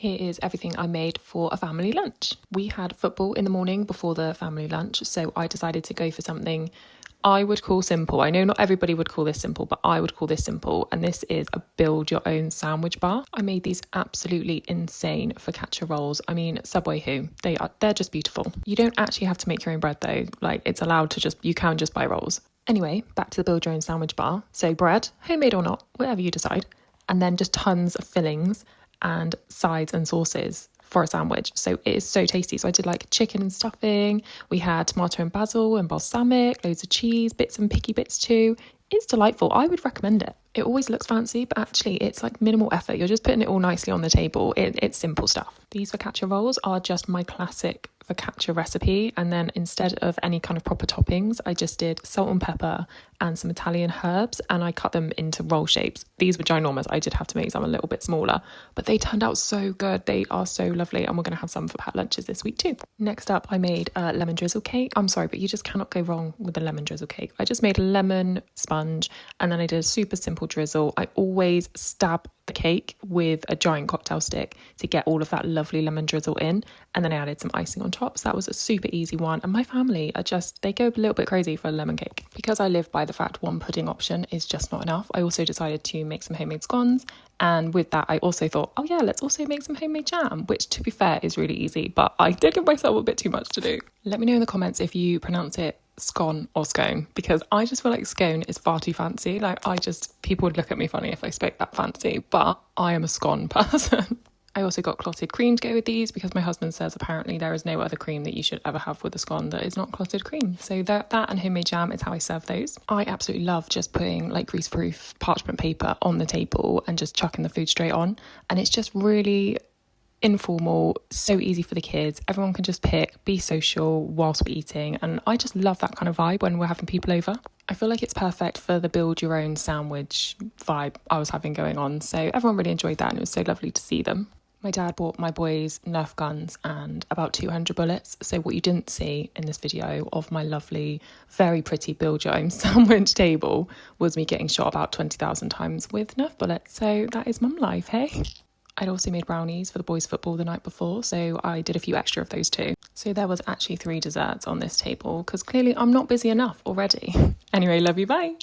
Here is everything I made for a family lunch. We had football in the morning before the family lunch, so I decided to go for something I would call simple. I know not everybody would call this simple, but I would call this simple, and this is a build your own sandwich bar. I made these absolutely insane focaccia rolls. I mean, Subway who? They're just beautiful. You don't actually have to make your own bread though. Like, it's allowed to you can just buy rolls. Anyway, back to the build your own sandwich bar. So bread, homemade or not, whatever you decide, and then just tons of fillings and sides and sauces for a sandwich. So it is so tasty. So I did like chicken and stuffing. We had tomato and basil and balsamic, loads of cheese, bits and picky bits too. It's delightful. I would recommend it. It always looks fancy, but actually it's like minimal effort. You're just putting it all nicely on the table. It's simple stuff. These focaccia rolls are just my classic focaccia recipe, and then instead of any kind of proper toppings, I just did salt and pepper and some Italian herbs, and I cut them into roll shapes. These were ginormous. I did have to make some a little bit smaller, but they turned out so good. They are so lovely, and we're going to have some for packed lunches this week too. Next up, I made a lemon drizzle cake. I'm sorry, but you just cannot go wrong with a lemon drizzle cake. I just made a lemon sponge, and then I did a super simple drizzle. I always stab the cake with a giant cocktail stick to get all of that lovely lemon drizzle in, and then I added some icing on top. So that was a super easy one, and my family they go a little bit crazy for a lemon cake. Because I live by the fact one pudding option is just not enough, I also decided to make some homemade scones, and with that I also thought, oh yeah, let's also make some homemade jam, which to be fair is really easy, but I did give myself a bit too much to do. Let me know in the comments if you pronounce it scone or scone, because I just feel like scone is far too fancy. People would look at me funny if I spoke that fancy, but I am a scone person. I also got clotted cream to go with these because my husband says apparently there is no other cream that you should ever have with a scone that is not clotted cream. So that and homemade jam is how I serve those. I absolutely love just putting like greaseproof parchment paper on the table and just chucking the food straight on. And it's just really informal, so easy for the kids. Everyone can just pick, be social whilst we're eating, and I just love that kind of vibe when we're having people over. I feel like it's perfect for the build your own sandwich vibe I was having going on, so everyone really enjoyed that and it was so lovely to see them. My dad bought my boys Nerf guns and about 200 bullets. So what you didn't see in this video of my lovely, very pretty build your own sandwich table was me getting shot about 20,000 times with Nerf bullets. So that is mum life, hey? I'd also made brownies for the boys' football the night before, so I did a few extra of those too. So there was actually 3 desserts on this table because clearly I'm not busy enough already. Anyway, love you, bye.